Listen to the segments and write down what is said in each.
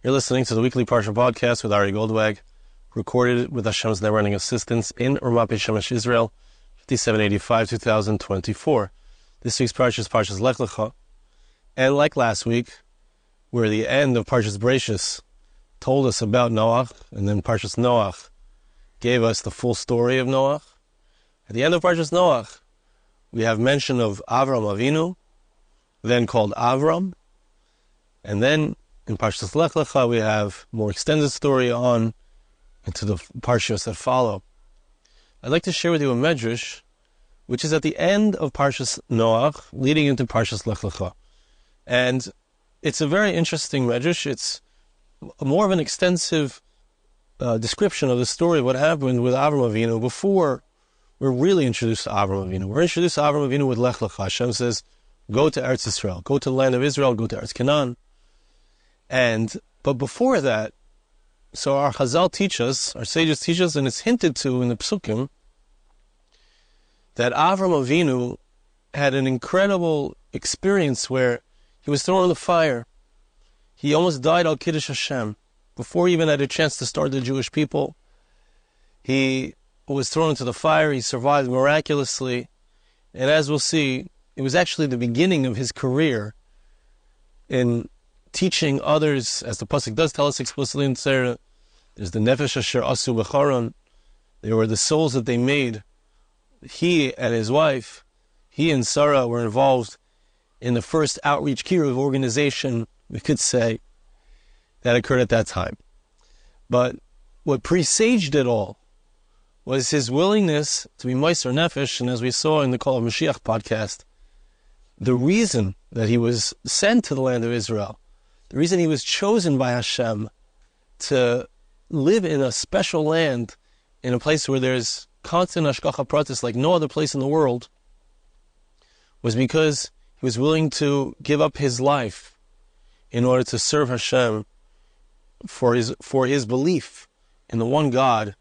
You're listening to the weekly Parsha Podcast with Ari Goldwag, recorded with Hashem's never-ending assistance in Ramat Shemesh, Israel, 5785-2024. This week's Parsha is Parshas Lecha, and like last week, where the end of Parshas Bereshis told us about Noach, and then Parshas Noach gave us the full story of Noach. At the end of Parshas Noach, we have mention of Avraham Avinu, then called Avram, and then in Parshas Lecha we have more extended story on into the Parshas that follow. I'd like to share with you a medrash, which is at the end of Parshas Noach, leading into Parshas Lecha. And it's a very interesting medrash. It's more of an extensive description of the story of what happened with Avraham Avinu before we're really introduced to Avraham Avinu. We're introduced to Avraham Avinu with Lecha. Hashem says, go to Eretz Israel, go to the land of Israel, go to Eretz Canaan. But before that, so our Chazal teach us, our sages teach us, and it's hinted to in the Psukim, that Avraham Avinu had an incredible experience where he was thrown in the fire. He almost died al Kiddush Hashem. Before he even had a chance to start the Jewish people, he was thrown into the fire. He survived miraculously. And as we'll see, it was actually the beginning of his career in teaching others, as the Pasuk does tell us explicitly in Sarah. There's the Nefesh Asher Asu Haran. They were the souls that they made. He and his wife, he and Sarah were involved in the first outreach kiruv organization, we could say, that occurred at that time. But what presaged it all was his willingness to be Meiser Nefesh, and as we saw in the Call of Mashiach podcast, the reason that he was sent to the land of Israel, the reason he was chosen by Hashem to live in a special land, in a place where there's constant hashgacha pratis like no other place in the world, was because he was willing to give up his life in order to serve Hashem for his belief in the one God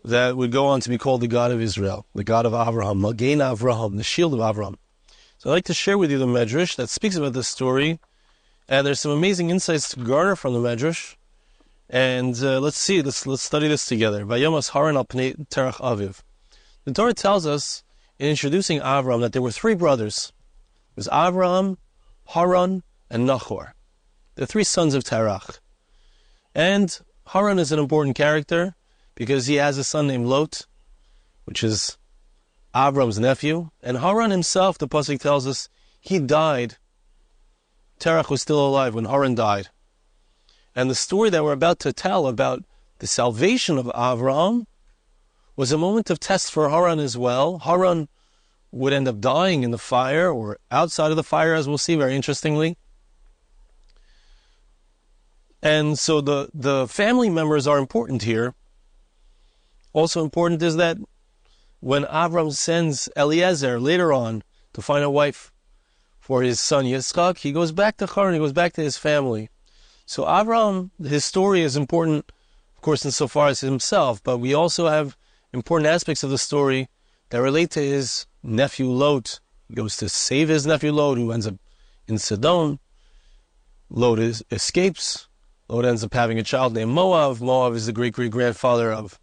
that would go on to be called the God of Israel, the God of Avraham, Magen Avraham, the shield of Avraham. So I'd like to share with you the medrash that speaks about this story, and there's some amazing insights to garner from the medrash. And let's study this together. Vayomas Haran al Pnei Terach Aviv. The Torah tells us in introducing Avraham that there were three brothers. It was Avraham, Haran, and Nachor. The three sons of Terach. And Haran is an important character because he has a son named Lot, which is Avram's nephew. And Haran himself, the Pasuk tells us, he died. Terach was still alive when Haran died. And the story that we're about to tell about the salvation of Avraham was a moment of test for Haran as well. Haran would end up dying in the fire or outside of the fire, as we'll see very interestingly. And so the family members are important here. Also important is that when Avram sends Eliezer later on to find a wife for his son Yitzchak, he goes back to Haran, he goes back to his family. So Avraham, his story is important, of course, insofar as himself, but we also have important aspects of the story that relate to his nephew Lot. He goes to save his nephew Lot, who ends up in Sodom. Lot escapes. Lot ends up having a child named Moab. Moab is the great-great-grandfather of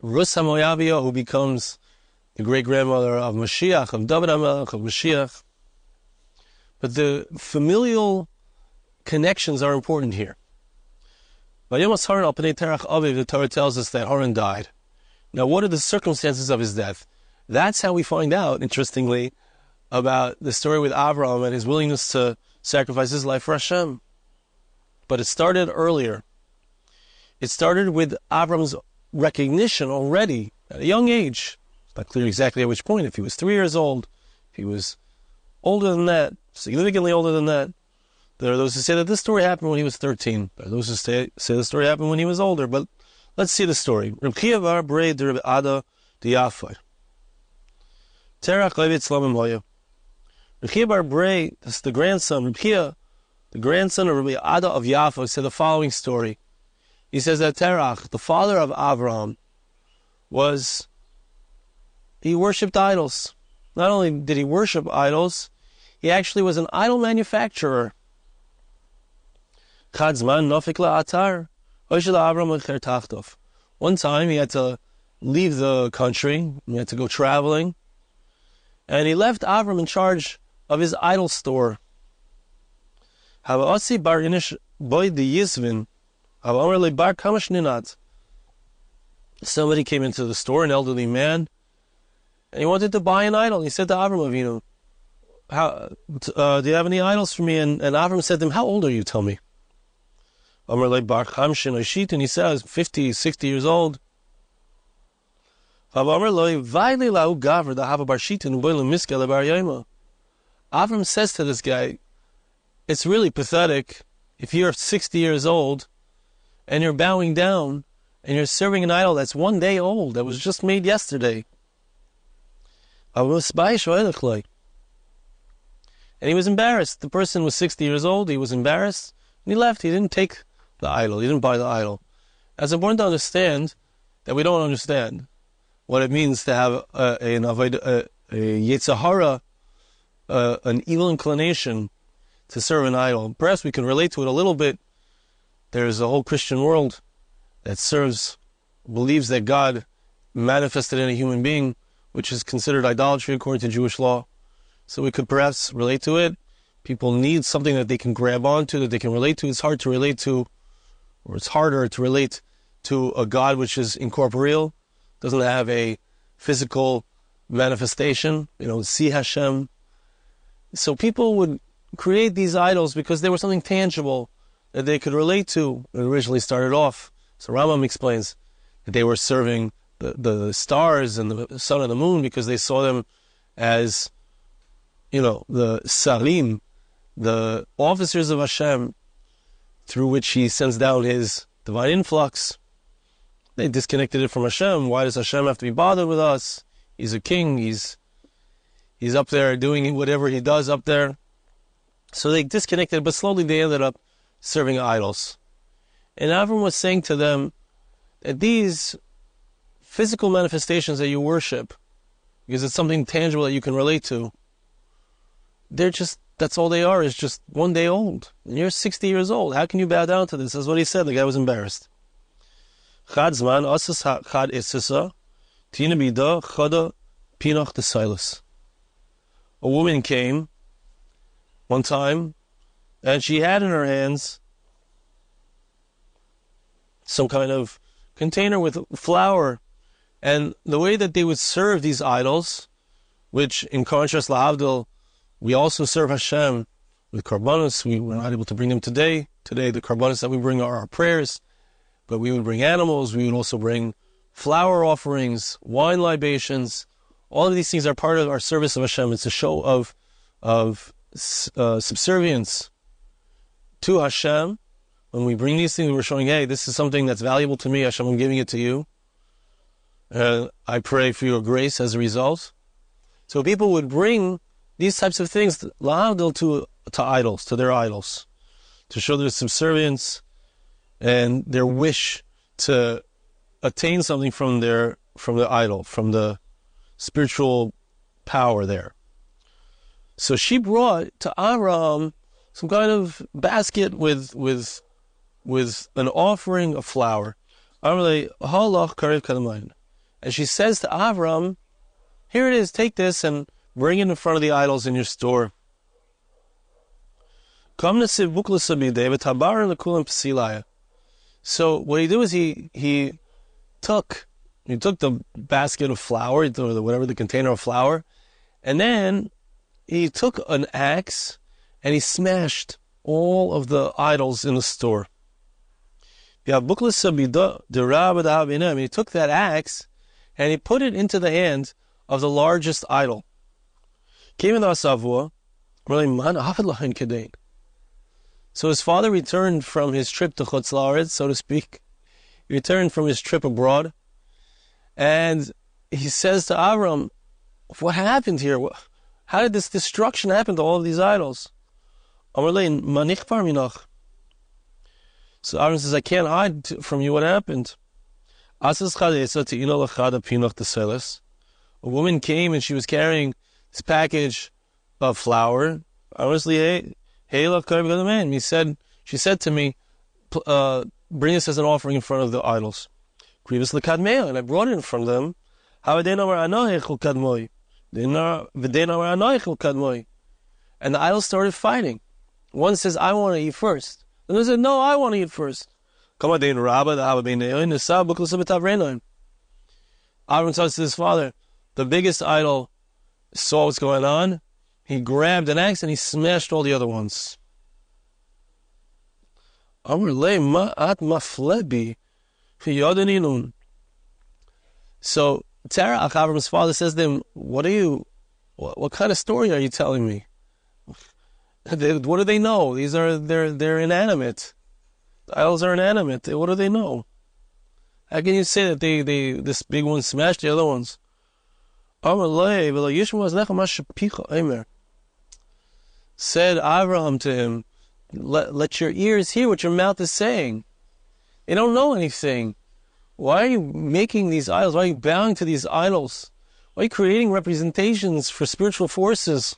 Rus HaMoabiyah, who becomes the great-grandmother of Mashiach, of David HaMelech, of Mashiach. But the familial connections are important here. Vayomas Haran al Pnei Terach Aviv, the Torah tells us that Haran died. Now, what are the circumstances of his death? That's how we find out, interestingly, about the story with Avraham and his willingness to sacrifice his life for Hashem. But it started earlier. It started with Avram's recognition already at a young age. It's not clear exactly at which point, if he was 3 years old, if he was older than that, significantly older than that. There are those who say that this story happened when he was 13. There are those who say the story happened when he was older. But let's see the story. Terach Bar Bray, that's the grandson, Reb the grandson of Rabbi Ada of Yafa, said the following story. He says that Terach, the father of Avraham, he worshipped idols. Not only did he worship idols, he actually was an idol manufacturer. One time he had to leave the country, he had to go traveling, and he left Avram in charge of his idol store. Somebody came into the store, an elderly man, and he wanted to buy an idol. He said to Avram Avinu, do you have any idols for me? And Avram said to him, how old are you, tell me? And he says, 50, 60 years old. Avram says to this guy, it's really pathetic if you're 60 years old and you're bowing down and you're serving an idol that's 1 day old, that was just made yesterday. And he was embarrassed. The person was 60 years old, he was embarrassed, and he left. He didn't take the idol, he didn't buy the idol. It's important to understand that we don't understand what it means to have a Yetzer Hara, an evil inclination to serve an idol. Perhaps we can relate to it a little bit. There's a whole Christian world that believes that God manifested in a human being, which is considered idolatry according to Jewish law. So we could perhaps relate to it. People need something that they can grab onto, that they can relate to. It's hard to relate to, or it's harder to relate to a God which is incorporeal, doesn't have a physical manifestation, see Hashem. So people would create these idols because there was something tangible that they could relate to. It originally started off. So Rambam explains that they were serving the stars and the sun and the moon because they saw them as, the Sarim, the officers of Hashem, through which He sends down His divine influx. They disconnected it from Hashem. Why does Hashem have to be bothered with us? He's a king. He's up there doing whatever He does up there. So they disconnected, but slowly they ended up serving idols. And Avram was saying to them that these physical manifestations that you worship, because it's something tangible that you can relate to, that's all they are, is just 1 day old. And you're 60 years old. How can you bow down to this? That's what he said. The guy was embarrassed. A woman came one time, and she had in her hands some kind of container with flour. And the way that they would serve these idols, which in contrast, la'avdil, we also serve Hashem with karbanos. We were not able to bring them today. Today, the karbanos that we bring are our prayers. But we would bring animals. We would also bring flour offerings, wine libations. All of these things are part of our service of Hashem. It's a show of subservience to Hashem. When we bring these things, we're showing, hey, this is something that's valuable to me. Hashem, I'm giving it to you. I pray for your grace as a result. So people would bring these types of things, la'avdil, to idols, to their idols, to show their subservience and their wish to attain something from the idol, from the spiritual power there. So she brought to Avraham some kind of basket with an offering of flour. And she says to Avraham, here it is, take this and bring it in front of the idols in your store. So what he did was he took the basket of flour, whatever, the container of flour, and then he took an axe and he smashed all of the idols in the store. He took that axe and he put it into the hand of the largest idol. So his father returned from his trip to Chutz La'aretz, so to speak. He returned from his trip abroad, and he says to Avram, what happened here? How did this destruction happen to all of these idols? So Avram says, I can't hide from you what happened. A woman came and she was carrying this package of flour. Honestly, she said to me, bring this as an offering in front of the idols. Grievous lekadmea, and I brought it in front of them. And the idols started fighting. One says, I want to eat first. The other said, no, I want to eat first. Avraham says to his father, the biggest idol saw what's going on. He grabbed an axe and he smashed all the other ones. So Terach, Avram's father, says to him, what kind of story are you telling me? What do they know? They're inanimate. The idols are inanimate. What do they know? How can you say that this big one smashed the other ones? Said Avraham to him, let your ears hear what your mouth is saying. They don't know anything. Why are you making these idols? Why are you bowing to these idols? Why are you creating representations for spiritual forces?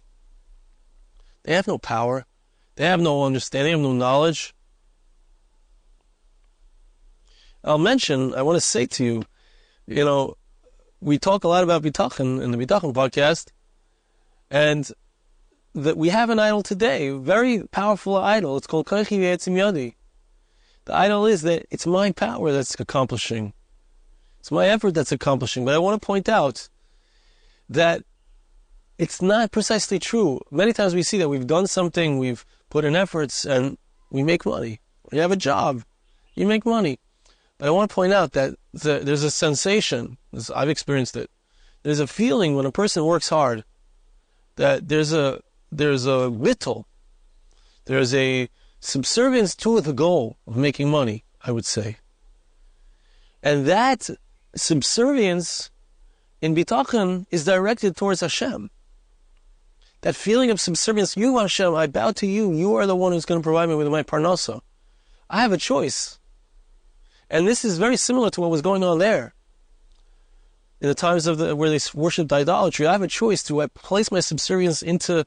They have no power. They have no understanding. They have no knowledge. I want to say to you, we talk a lot about bitachon in the Bitachon podcast, and that we have an idol today, a very powerful idol. It's called Kochi V'etzim Yadi. The idol is that it's my power that's accomplishing. It's my effort that's accomplishing. But I want to point out that it's not precisely true. Many times we see that we've done something, we've put in efforts, and we make money. You have a job, you make money. But I want to point out that there's a sensation, I've experienced it. There's a feeling when a person works hard that there's a bittul, there's a subservience to the goal of making money, I would say. And that subservience in bitachon is directed towards Hashem. That feeling of subservience, you Hashem, I bow to you, you are the one who's going to provide me with my parnasa. I have a choice. And this is very similar to what was going on there. In the times of where they worshipped idolatry, I have a choice. Do I place my subservience into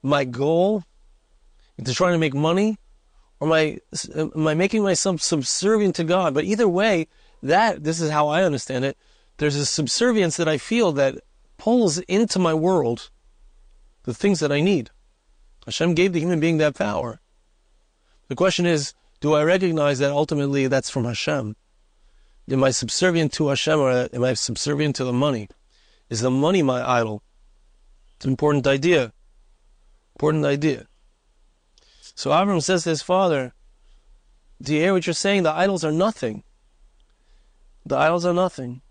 my goal, into trying to make money, or am I making myself subservient to God? But either way, this is how I understand it. There's a subservience that I feel that pulls into my world the things that I need. Hashem gave the human being that power. The question is, do I recognize that ultimately that's from Hashem? Am I subservient to Hashem, or am I subservient to the money? Is the money my idol? It's an important idea. Important idea. So Avraham says to his father, do you hear what you're saying? The idols are nothing. The idols are nothing.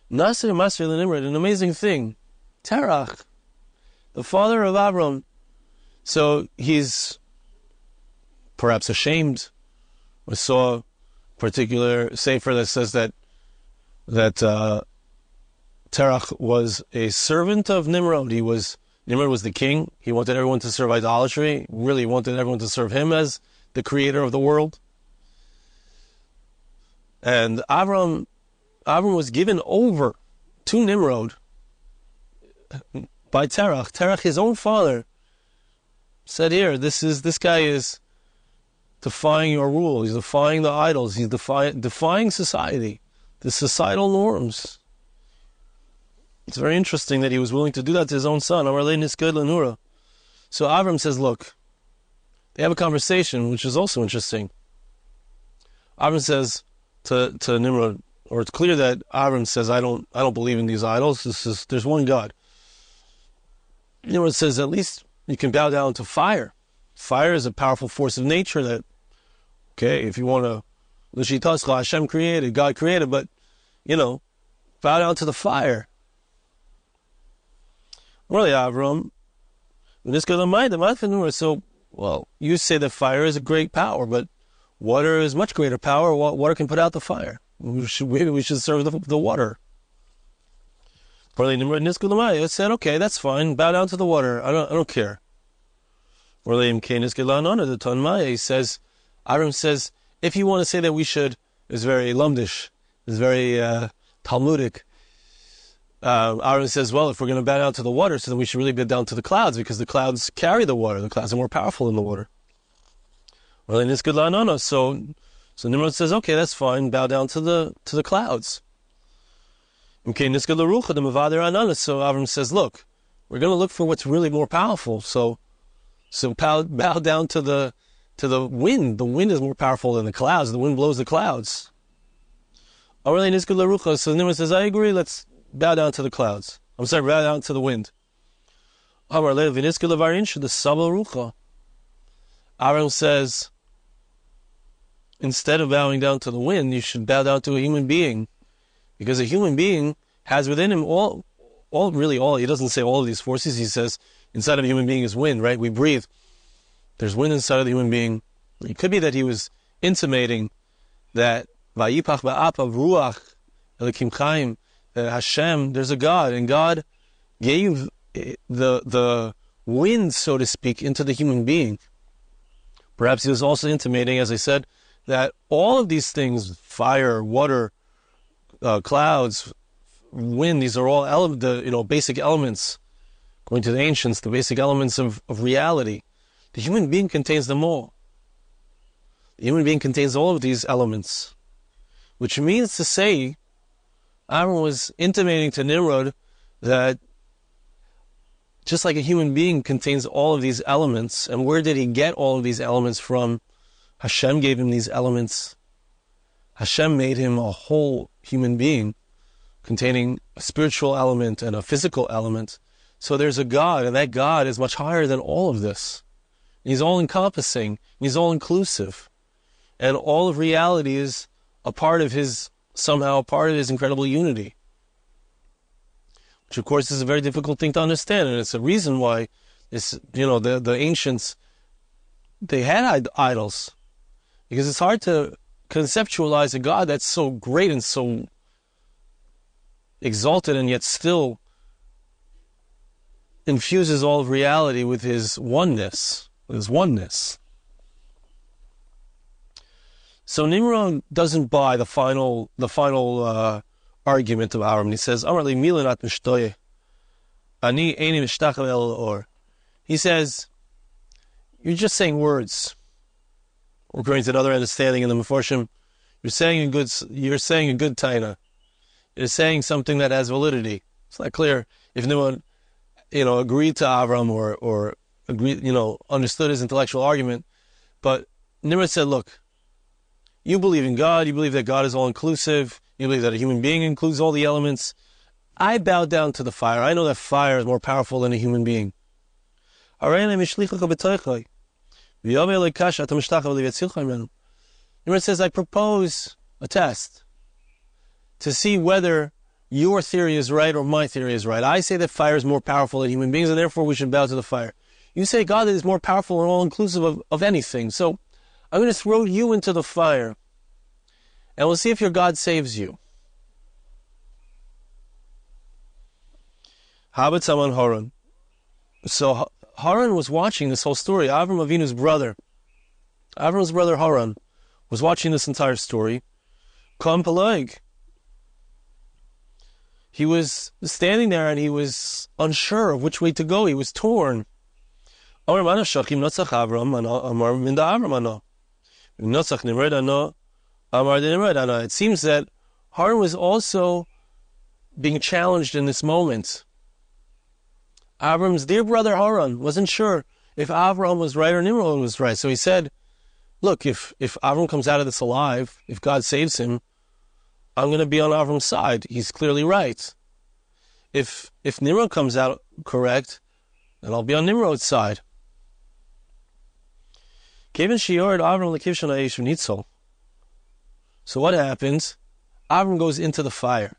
Nasir Masir Nimrod, an amazing thing. Terach, the father of Avraham. So he's perhaps ashamed. We saw a particular sefer that says that Terach was a servant of Nimrod. Nimrod was the king. He wanted everyone to serve idolatry. Really wanted everyone to serve him as the creator of the world. And Avraham was given over to Nimrod by Terach. Terach, his own father, said, here, this guy is defying your rule. He's defying the idols. He's defying society, the societal norms. It's very interesting that he was willing to do that to his own son. So Avraham says, look, they have a conversation, which is also interesting. Avraham says to Nimrod, or it's clear that Avraham says, I don't believe in these idols. There's one God. Nimrod says, at least you can bow down to fire. Fire is a powerful force of nature that, okay, if you want to, Hashem created, God created, but, bow down to the fire. Really, Avraham, so, well, you say that fire is a great power, but water is much greater power. Water can put out the fire. Maybe we should serve the water. I said, okay, that's fine. Bow down to the water. I don't care. He says, Avraham says, if you want to say that we should, it's very lumdish, it's very Talmudic. Avraham says, well, if we're going to bow down to the water, so then we should really bow down to the clouds, because the clouds carry the water. The clouds are more powerful than the water. So Nimrod says, okay, that's fine, bow down to the clouds. So Avraham says, look, we're going to look for what's really more powerful. So bow down to the wind. The wind is more powerful than the clouds. The wind blows the clouds. So Nimrod says, I agree, let's bow down to the clouds. I'm sorry, bow down to the wind. Avraham says, instead of bowing down to the wind, you should bow down to a human being. Because a human being has within him all, he doesn't say all of these forces, he says inside of a human being is wind, right? We breathe. There's wind inside of the human being. It could be that he was intimating that Vayipach ba'apav ruach elikim chaim, that Hashem, there's a God, and God gave the wind, so to speak, into the human being. Perhaps he was also intimating, as I said, that all of these things, fire, water, clouds, wind, these are all basic elements. According to the ancients, the basic elements of reality. The human being contains them all. The human being contains all of these elements. Which means to say, Aaron was intimating to Nimrod that just like a human being contains all of these elements, and where did he get all of these elements from? Hashem gave him these elements. Hashem made him a whole human being containing a spiritual element and a physical element. So there's a God, and that God is much higher than all of this. He's all-encompassing. He's all-inclusive. And all of reality is somehow a part of his incredible unity. Which, of course, is a very difficult thing to understand, and it's a reason why the ancients, they had idols. Because it's hard to conceptualize a God that's so great and so exalted and yet still infuses all of reality with his oneness. So Nimrod doesn't buy the final argument of Avraham. He says, he says, you're just saying words. According to another understanding in the Meforshim, you're saying a good taina. You're saying something that has validity. It's not clear if Nimrod, agreed to Avraham or agreed, understood his intellectual argument. But Nimrod said, look, you believe in God, you believe that God is all-inclusive, you believe that a human being includes all the elements. I bow down to the fire. I know that fire is more powerful than a human being. Nimrod says, I propose a test to see whether your theory is right or my theory is right. I say that fire is more powerful than human beings, and therefore we should bow to the fire. You say God is more powerful and all-inclusive of anything. So I'm going to throw you into the fire, and we'll see if your God saves you. Haran. So Haran was watching this whole story. Avraham Avinu's brother, Avram's brother Haran, was watching this entire story. He was standing there and he was unsure of which way to go. He was torn. It seems that Haran was also being challenged in this moment. Avram's dear brother Haran wasn't sure if Avraham was right or Nimrod was right. So he said, look, if Avram comes out of this alive, if God saves him, I'm going to be on Avram's side. He's clearly right. If Nimrod comes out correct, then I'll be on Nimrod's side. So what happens? Avram goes into the fire.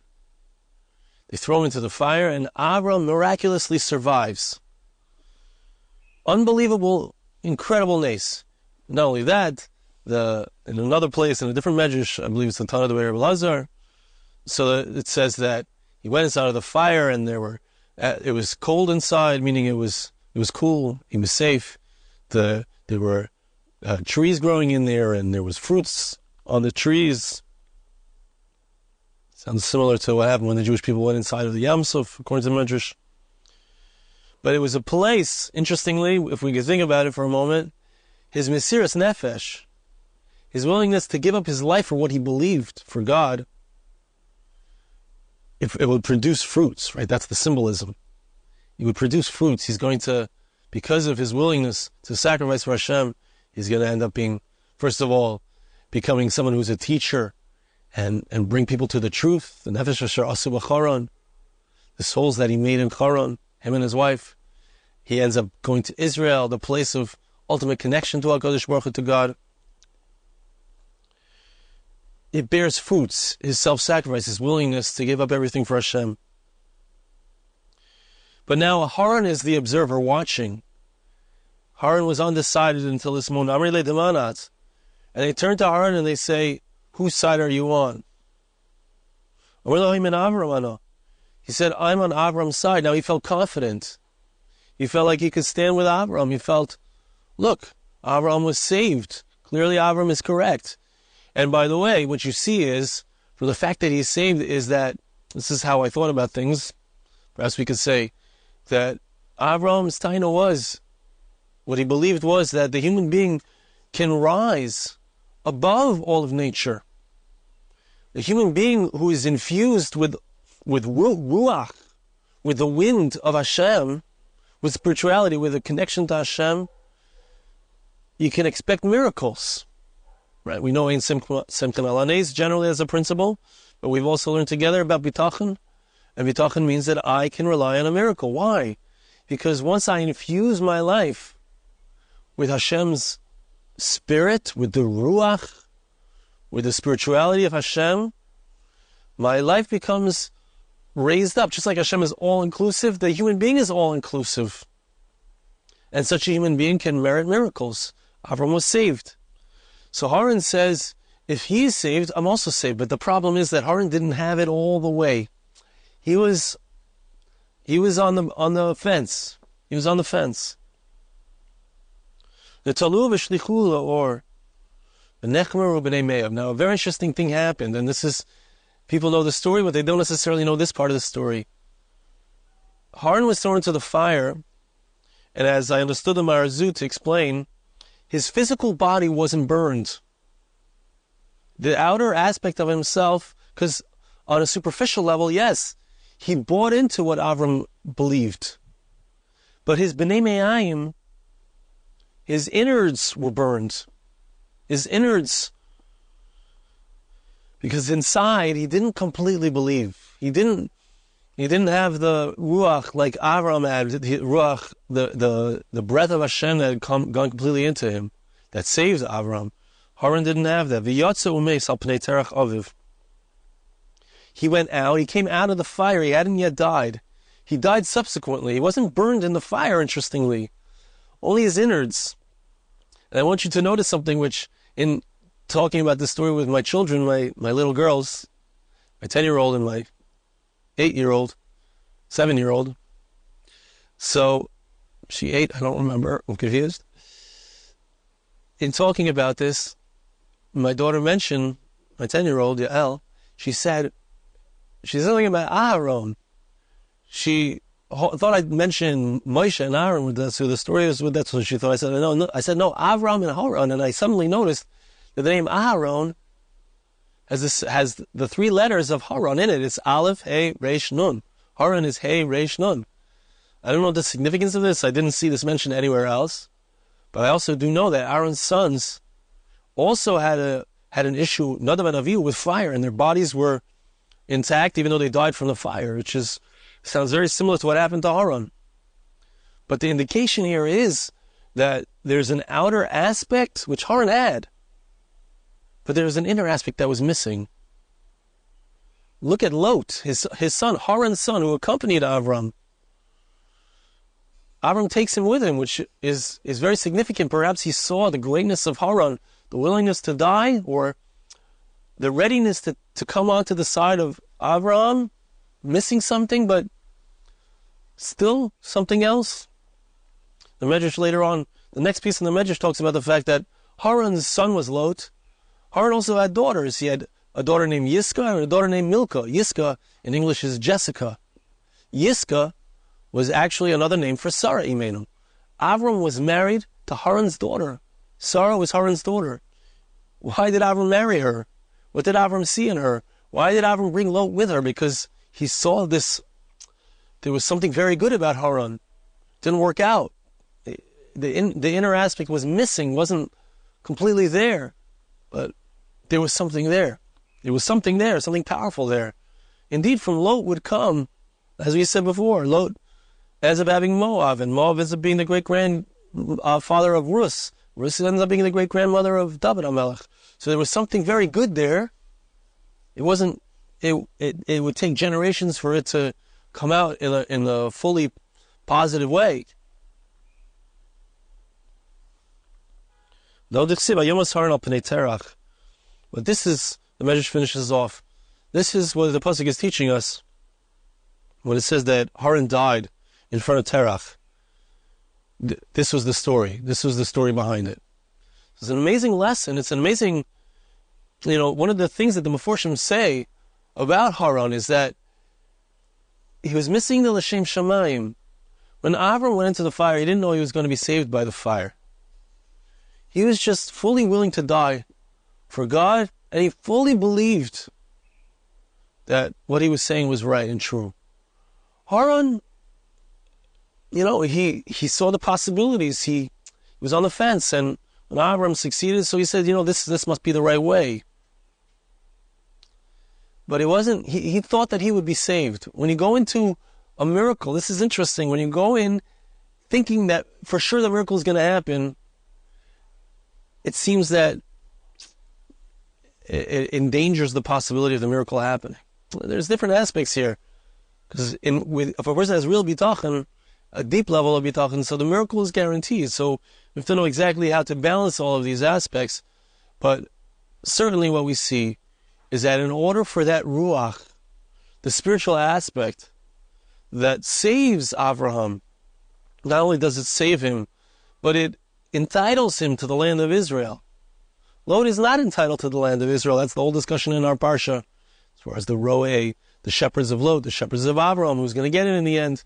They throw him into the fire, and Avram miraculously survives. Unbelievable, incredible nace. Not only that, in another place, in a different medrash, I believe it's the Tanah of Rebbe Lazar, so it says that he went inside of the fire, and it was cold inside, meaning it was cool, he was safe. There were trees growing in there, and there was fruits on the trees. Sounds similar to what happened when the Jewish people went inside of the Yam Suf, according to the Medrash. But it was a place, interestingly, if we could think about it for a moment, his mesiras nefesh, his willingness to give up his life for what he believed for God, if it would produce fruits, right? That's the symbolism. He would produce fruits. He's going to, because of his willingness to sacrifice for Hashem, he's going to end up being, first of all, becoming someone who's a teacher and bring people to the truth. The nefesh asher asu b'Haran, the souls that he made in Haran, him and his wife. He ends up going to Israel, the place of ultimate connection to HaKadosh Baruch Hu, to God. It bears fruits, his self-sacrifice, his willingness to give up everything for Hashem. But now Haran is the observer watching. Haran was undecided until this moment. And they turn to Haran and they say, whose side are you on? He said, I'm on Avram's side. Now he felt confident. He felt like he could stand with Avram. He felt, look, Avram was saved. Clearly Avram is correct. And by the way, what you see is, from the fact that he's saved, is that, this is how I thought about things, perhaps we could say, that Avram's taina was, what he believed was that the human being can rise above all of nature. The human being who is infused with ruach, with the wind of Hashem, with spirituality, with a connection to Hashem, you can expect miracles. Right? We know Ein Simcha Alanes generally as a principle, but we've also learned together about bitachon, and bitachon means that I can rely on a miracle. Why? Because once I infuse my life with Hashem's spirit, with the ruach, with the spirituality of Hashem, my life becomes raised up. Just like Hashem is all-inclusive, the human being is all-inclusive. And such a human being can merit miracles. Avram was saved. So Haran says, if he is saved, I'm also saved. But the problem is that Haran didn't have it all the way. He was on the fence. He was on the fence. The Talu v'shlichula, or the Nechmer b'nei Me'av. Now, a very interesting thing happened, and this is, people know the story, but they don't necessarily know this part of the story. Haran was thrown into the fire, and as I understood the Maharzu to explain, his physical body wasn't burned. The outer aspect of himself, because on a superficial level, yes, he bought into what Avram believed. But his B'nai Me'ayim, his innards were burned. His innards, because inside he didn't completely believe. He didn't have the ruach like Avraham had, the ruach, the breath of Hashem that had gone completely into him, that saved Avraham. Haran didn't have that. V'yatsa umeis al pnei Terach aviv. He went out, he came out of the fire, he hadn't yet died. He died subsequently. He wasn't burned in the fire, interestingly. Only his innards. And I want you to notice something which, in talking about this story with my children, my little girls, my 10-year-old and my 8-year-old, 7-year-old. So, she 8, I don't remember, I'm confused. In talking about this, my daughter mentioned, my 10-year-old, Yael, she said something about Aharon. She thought I'd mention Moshe and Aaron with that, so the story was with that, so she thought, I said, no, Avraham and Haran, and I suddenly noticed that the name Aharon has the 3 letters of Haran in it. It's Aleph, Hey, Resh, Nun. Haran is Hey, Resh, Nun. I don't know the significance of this. I didn't see this mentioned anywhere else. But I also do know that Aaron's sons also had an issue, Nadav and Avihu, with fire, and their bodies were intact even though they died from the fire, which sounds very similar to what happened to Haran. But the indication here is that there's an outer aspect, which Haran had, but there was an inner aspect that was missing. Look at Lot, his son, Haran's son, who accompanied Avram. Avram takes him with him, which is very significant. Perhaps he saw the greatness of Haran, the willingness to die, or the readiness to come onto the side of Avraham, missing something, but still something else. The Medrash later on, the next piece in the Medrash talks about the fact that Haran's son was Lot. Haran also had daughters. He had a daughter named Yiscah and a daughter named Milcah. Yiscah in English is Jessica. Yiscah was actually another name for Sarah Imenu. Avram was married to Haran's daughter, Sarah was Haran's daughter. Why did Avraham marry her? What did Avraham see in her? Why did Avraham bring Lot with her? Because he saw this. There was something very good about Haran. Didn't work out. The inner aspect was missing, wasn't completely there. But there was something there. There was something there, something powerful there. Indeed, from Lot would come, as we said before, Lot ends up having Moab, and Moab ends up being the great-grandfather of Rus. Rus ends up being the great-grandmother of David HaMelech. So there was something very good there. It wasn't. It would take generations for it to come out in a fully positive way. But this is, the Medrash finishes off. This is what the pasuk is teaching us when it says that Haran died in front of Terach. This was the story. This was the story behind it. It's an amazing lesson. It's an amazing, one of the things that the Meforshim say about Haran is that he was missing the L'Shem Shamayim. When Avraham went into the fire, he didn't know he was going to be saved by the fire. He was just fully willing to die for God, and he fully believed that what he was saying was right and true. Haran, he saw the possibilities. He was on the fence, and when Avraham succeeded, so he said, this must be the right way. But it wasn't. He thought that he would be saved. When you go into a miracle, this is interesting. When you go in thinking that for sure the miracle is going to happen, it seems that it endangers the possibility of the miracle happening. There's different aspects here, because if a person has real bitachon, a deep level of bitachon, so the miracle is guaranteed. So we have to know exactly how to balance all of these aspects. But certainly what we see is that in order for that ruach, the spiritual aspect that saves Avraham, not only does it save him, but it entitles him to the land of Israel. Lot is not entitled to the land of Israel. That's the whole discussion in our Parsha. As far as the Roe, the shepherds of Lot, the shepherds of Avraham, who's going to get it in the end.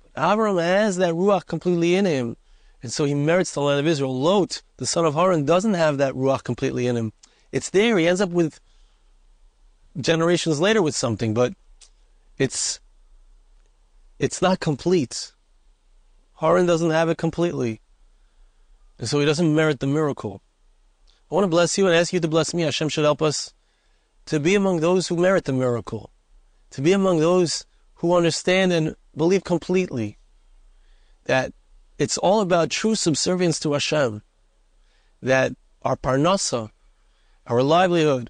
But Avraham has that ruach completely in him, and so he merits the land of Israel. Lot, the son of Haran, doesn't have that ruach completely in him. It's there. He ends up with generations later with something, but it's not complete. Haran doesn't have it completely, and so he doesn't merit the miracle. I want to bless you and ask you to bless me. Hashem should help us to be among those who merit the miracle, to be among those who understand and believe completely that it's all about true subservience to Hashem, that our parnasa, our livelihood,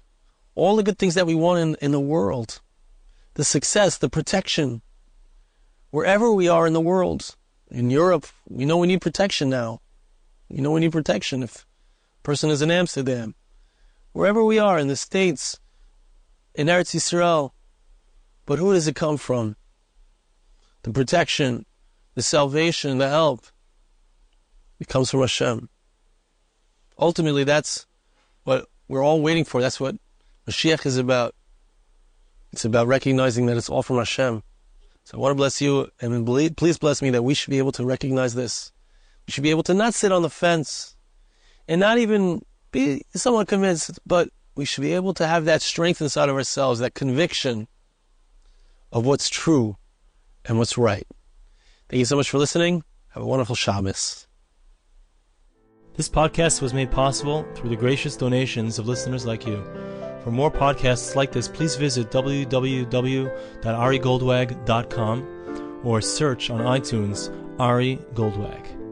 all the good things that we want in the world, the success, the protection, wherever we are in the world. In Europe, we know we need protection now. We know we need protection if a person is in Amsterdam. Wherever we are, in the States, in Eretz Yisrael. But who does it come from? The protection, the salvation, the help. It comes from Hashem. Ultimately, that's what we're all waiting for. That's what Mashiach is about. It's about recognizing that it's all from Hashem. So I want to bless you, and please bless me that we should be able to recognize this. We should be able to not sit on the fence and not even be somewhat convinced, but we should be able to have that strength inside of ourselves, that conviction of what's true and what's right. Thank you so much for listening. Have a wonderful Shabbos. This podcast was made possible through the gracious donations of listeners like you. For more podcasts like this, please visit www.arigoldwag.com or search on iTunes Ari Goldwag.